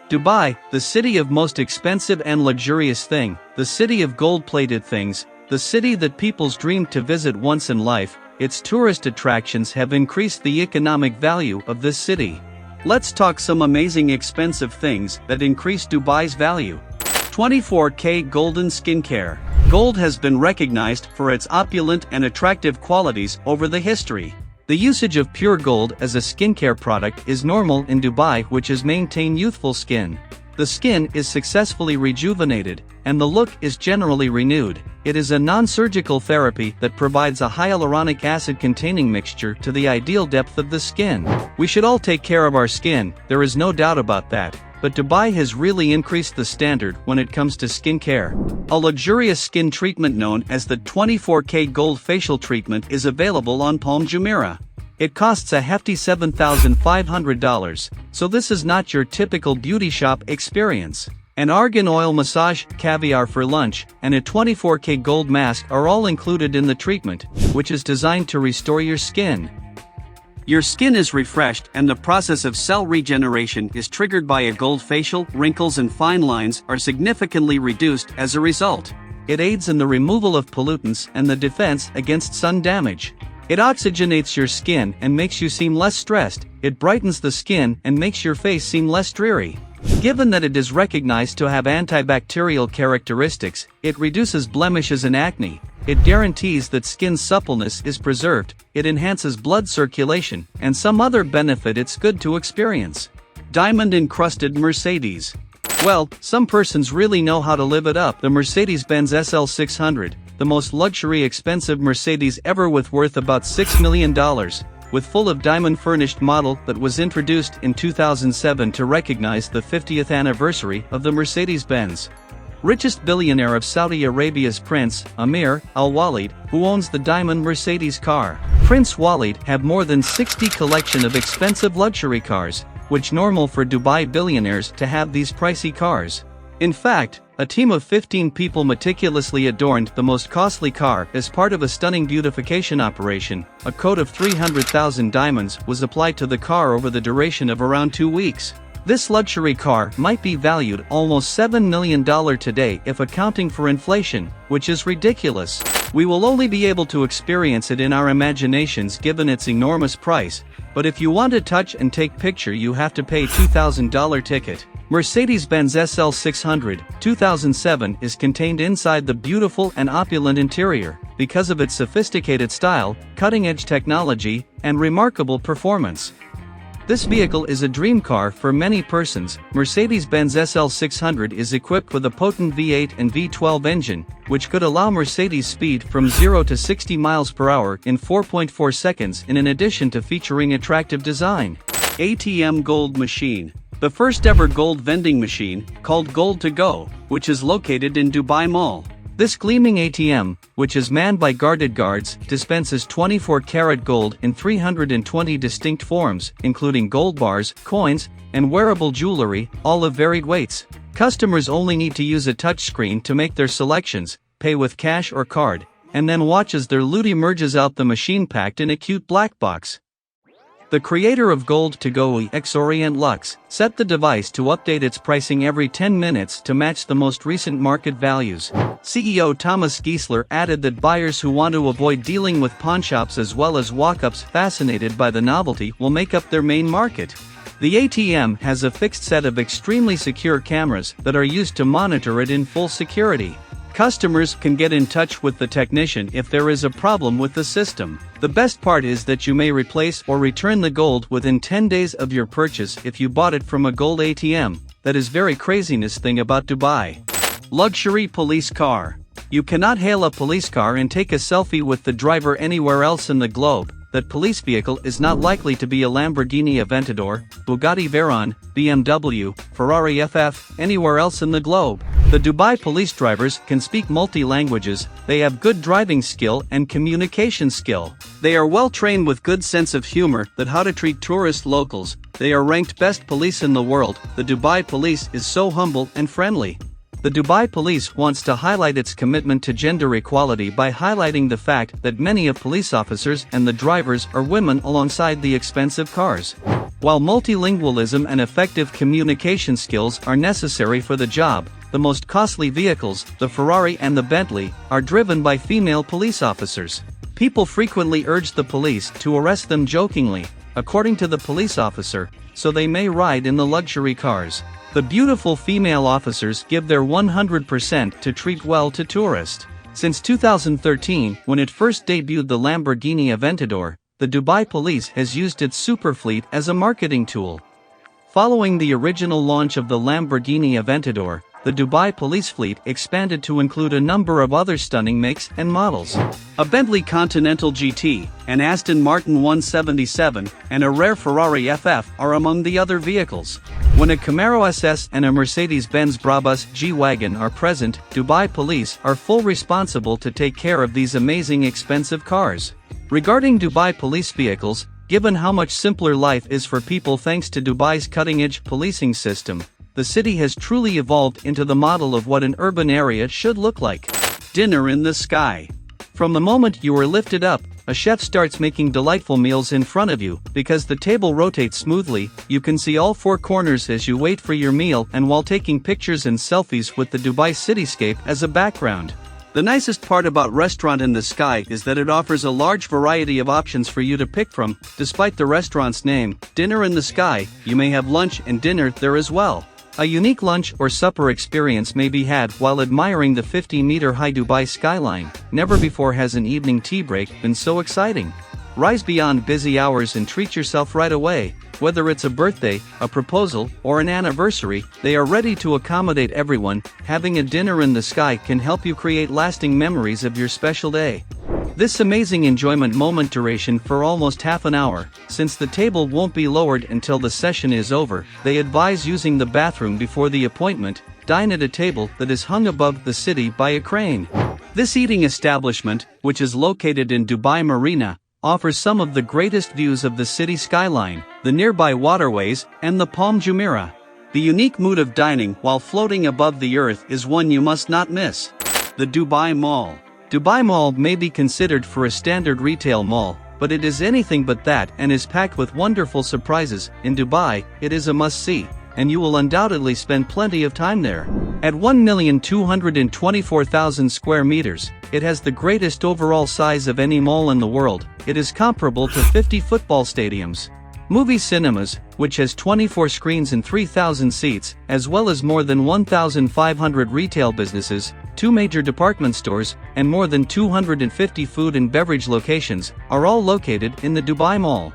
Dubai, the city of most expensive and luxurious thing, the city of gold-plated things, the city that people's dreamed to visit once in life. Its tourist attractions have increased the economic value of this city. Let's talk some amazing expensive things that increase Dubai's value. 24K golden skincare. Gold has been recognized for its opulent and attractive qualities over the history. The usage of pure gold as a skincare product is normal in Dubai, which is maintain youthful skin. The skin is successfully rejuvenated, and the look is generally renewed. It is a non-surgical therapy that provides a hyaluronic acid-containing mixture to the ideal depth of the skin. We should all take care of our skin, there is no doubt about that, but Dubai has really increased the standard when it comes to skincare. A luxurious skin treatment known as the 24K Gold Facial Treatment is available on Palm Jumeirah. It costs a hefty $7,500, so this is not your typical beauty shop experience. An argan oil massage, caviar for lunch, and a 24K gold mask are all included in the treatment, which is designed to restore your skin. Your skin is refreshed and the process of cell regeneration is triggered by a gold facial. Wrinkles and fine lines are significantly reduced as a result. It aids in the removal of pollutants and the defense against sun damage. It oxygenates your skin and makes you seem less stressed. It brightens the skin and makes your face seem less dreary. Given that it is recognized to have antibacterial characteristics, it reduces blemishes and acne. It guarantees that skin suppleness is preserved, it enhances blood circulation, and some other benefit it's good to experience. Diamond-encrusted Mercedes. Well, some persons really know how to live it up. The Mercedes-Benz SL 600, the most luxury expensive Mercedes ever, with worth about $6 million, with full of diamond-furnished model that was introduced in 2007 to recognize the 50th anniversary of the Mercedes-Benz. Richest billionaire of Saudi Arabia's Prince Amir Al-Walid, who owns the diamond Mercedes car. Prince Walid have more than 60 collection of expensive luxury cars, which normal for Dubai billionaires to have these pricey cars. In fact, a team of 15 people meticulously adorned the most costly car as part of a stunning beautification operation. A coat of 300,000 diamonds was applied to the car over the duration of around 2 weeks. This luxury car might be valued almost $7 million today if accounting for inflation, which is ridiculous. We will only be able to experience it in our imaginations given its enormous price, but if you want to touch and take picture you have to pay $2,000 ticket. Mercedes-Benz SL 600, 2007 is contained inside the beautiful and opulent interior, because of its sophisticated style, cutting-edge technology, and remarkable performance. This vehicle is a dream car for many persons. Mercedes-Benz SL 600 is equipped with a potent V8 and V12 engine, which could allow Mercedes speed from 0 to 60 miles per hour in 4.4 seconds, in addition to featuring attractive design. ATM Gold Machine. The first ever gold vending machine, called Gold to Go, which is located in Dubai Mall. This gleaming ATM, which is manned by guarded guards, dispenses 24-karat gold in 320 distinct forms, including gold bars, coins, and wearable jewelry, all of varied weights. Customers only need to use a touchscreen to make their selections, pay with cash or card, and then watch as their loot emerges out the machine packed in a cute black box. The creator of Gold to Go, Orient Lux, set the device to update its pricing every 10 minutes to match the most recent market values. CEO Thomas Giesler added that buyers who want to avoid dealing with pawnshops as well as walk-ups fascinated by the novelty will make up their main market. The ATM has a fixed set of extremely secure cameras that are used to monitor it in full security. Customers can get in touch with the technician if there is a problem with the system. The best part is that you may replace or return the gold within 10 days of your purchase if you bought it from a gold ATM. That is very craziness thing about Dubai. Luxury police car. You cannot hail a police car and take a selfie with the driver anywhere else in the globe. That police vehicle is not likely to be a Lamborghini Aventador, Bugatti Veyron, BMW, Ferrari FF, anywhere else in the globe. The Dubai police drivers can speak multi-languages, they have good driving skill and communication skill. They are well trained with good sense of humor that how to treat tourist locals. They are ranked best police in the world. The Dubai police is so humble and friendly. The Dubai police wants to highlight its commitment to gender equality by highlighting the fact that many of police officers and the drivers are women alongside the expensive cars. While multilingualism and effective communication skills are necessary for the job, the most costly vehicles, the Ferrari and the Bentley, are driven by female police officers. People frequently urge the police to arrest them jokingly, according to the police officer, so they may ride in the luxury cars. The beautiful female officers give their 100% to treat well to tourists. Since 2013, when it first debuted the Lamborghini Aventador, the Dubai police has used its superfleet as a marketing tool. Following the original launch of the Lamborghini Aventador, the Dubai police fleet expanded to include a number of other stunning makes and models. A Bentley Continental GT, an Aston Martin 177, and a rare Ferrari FF are among the other vehicles. When a Camaro SS and a Mercedes-Benz Brabus G-Wagon are present, Dubai police are fully responsible to take care of these amazing expensive cars. Regarding Dubai police vehicles, given how much simpler life is for people thanks to Dubai's cutting-edge policing system, the city has truly evolved into the model of what an urban area should look like. Dinner in the sky. From the moment you are lifted up, a chef starts making delightful meals in front of you. Because the table rotates smoothly, you can see all four corners as you wait for your meal and while taking pictures and selfies with the Dubai cityscape as a background. The nicest part about Restaurant in the Sky is that it offers a large variety of options for you to pick from. Despite the restaurant's name, Dinner in the Sky, you may have lunch and dinner there as well. A unique lunch or supper experience may be had while admiring the 50-meter-high Dubai skyline. Never before has an evening tea break been so exciting. Rise beyond busy hours and treat yourself right away. Whether it's a birthday, a proposal, or an anniversary, they are ready to accommodate everyone. Having a dinner in the sky can help you create lasting memories of your special day. This amazing enjoyment moment duration for almost half an hour. Since the table won't be lowered until the session is over, they advise using the bathroom before the appointment. Dine at a table that is hung above the city by a crane. This eating establishment, which is located in Dubai Marina, offers some of the greatest views of the city skyline, the nearby waterways, and the Palm Jumeirah. The unique mood of dining while floating above the earth is one you must not miss. The Dubai Mall. Dubai Mall may be considered for a standard retail mall, but it is anything but that and is packed with wonderful surprises. In Dubai, it is a must-see, and you will undoubtedly spend plenty of time there. At 1,224,000 square meters, it has the greatest overall size of any mall in the world. It is comparable to 50 football stadiums. Movie cinemas, which has 24 screens and 3,000 seats, as well as more than 1,500 retail businesses, 2 major department stores, and more than 250 food and beverage locations, are all located in the Dubai Mall.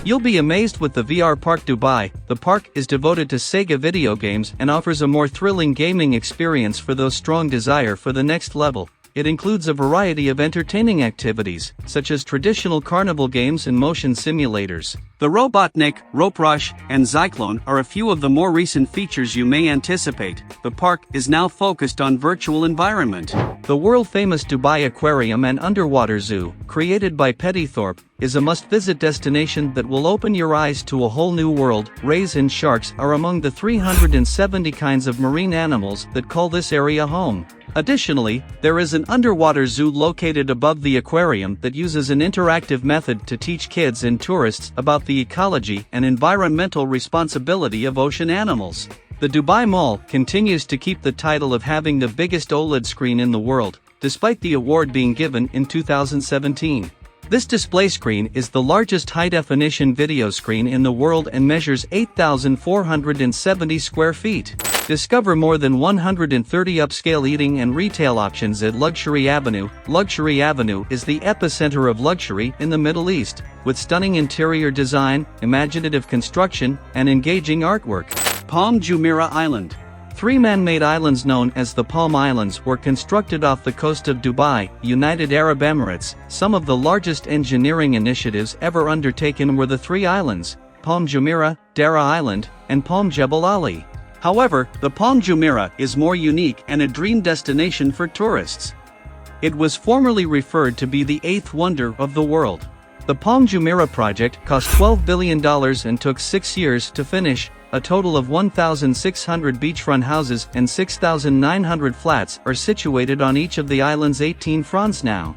You'll be amazed with the VR Park Dubai. The park is devoted to Sega video games and offers a more thrilling gaming experience for those strong desire for the next level. It includes a variety of entertaining activities, such as traditional carnival games and motion simulators. The Robotnik, Rope Rush, and Zyklon are a few of the more recent features you may anticipate. The park is now focused on virtual environment. The world-famous Dubai Aquarium and Underwater Zoo, created by Pettythorpe, is a must-visit destination that will open your eyes to a whole new world. Rays and sharks are among the 370 kinds of marine animals that call this area home. Additionally, there is an underwater zoo located above the aquarium that uses an interactive method to teach kids and tourists about the ecology and environmental responsibility of ocean animals. The Dubai Mall continues to keep the title of having the biggest OLED screen in the world, despite the award being given in 2017. This display screen is the largest high-definition video screen in the world and measures 8,470 square feet. Discover more than 130 upscale eating and retail options at Luxury Avenue. Luxury Avenue is the epicenter of luxury in the Middle East, with stunning interior design, imaginative construction, and engaging artwork. Palm Jumeirah Island. 3 man-made islands known as the Palm Islands were constructed off the coast of Dubai, United Arab Emirates. Some of the largest engineering initiatives ever undertaken were the 3 islands, Palm Jumeirah, Dara Island, and Palm Jebel Ali. However, the Palm Jumeirah is more unique and a dream destination for tourists. It was formerly referred to be the 8th wonder of the world. The Palm Jumeirah project cost $12 billion and took 6 years to finish. A total of 1,600 beachfront houses and 6,900 flats are situated on each of the island's 18 fronts now.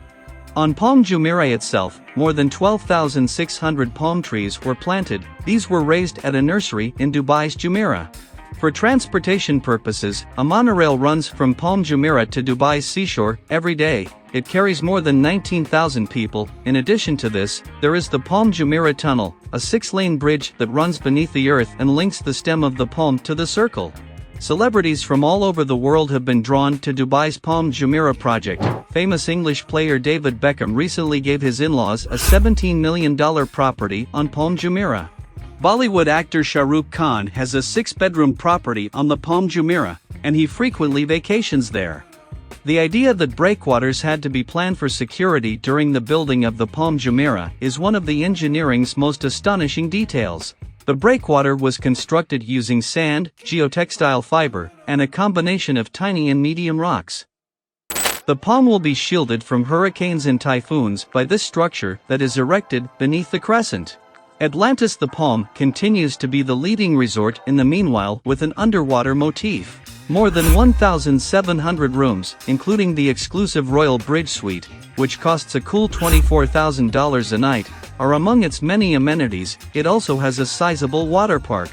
On Palm Jumeirah itself, more than 12,600 palm trees were planted. These were raised at a nursery in Dubai's Jumeirah. For transportation purposes, a monorail runs from Palm Jumeirah to Dubai's seashore every day. It carries more than 19,000 people. In addition to this, there is the Palm Jumeirah Tunnel, a 6-lane bridge that runs beneath the earth and links the stem of the palm to the circle. Celebrities from all over the world have been drawn to Dubai's Palm Jumeirah project. Famous English player David Beckham recently gave his in-laws a $17 million property on Palm Jumeirah. Bollywood actor Shah Rukh Khan has a 6-bedroom property on the Palm Jumeirah, and he frequently vacations there. The idea that breakwaters had to be planned for security during the building of the Palm Jumeirah is one of the engineering's most astonishing details. The breakwater was constructed using sand, geotextile fiber, and a combination of tiny and medium rocks. The palm will be shielded from hurricanes and typhoons by this structure that is erected beneath the crescent. Atlantis the Palm continues to be the leading resort in the meanwhile with an underwater motif. More than 1,700 rooms, including the exclusive Royal Bridge Suite, which costs a cool $24,000 a night, are among its many amenities. It also has a sizable water park.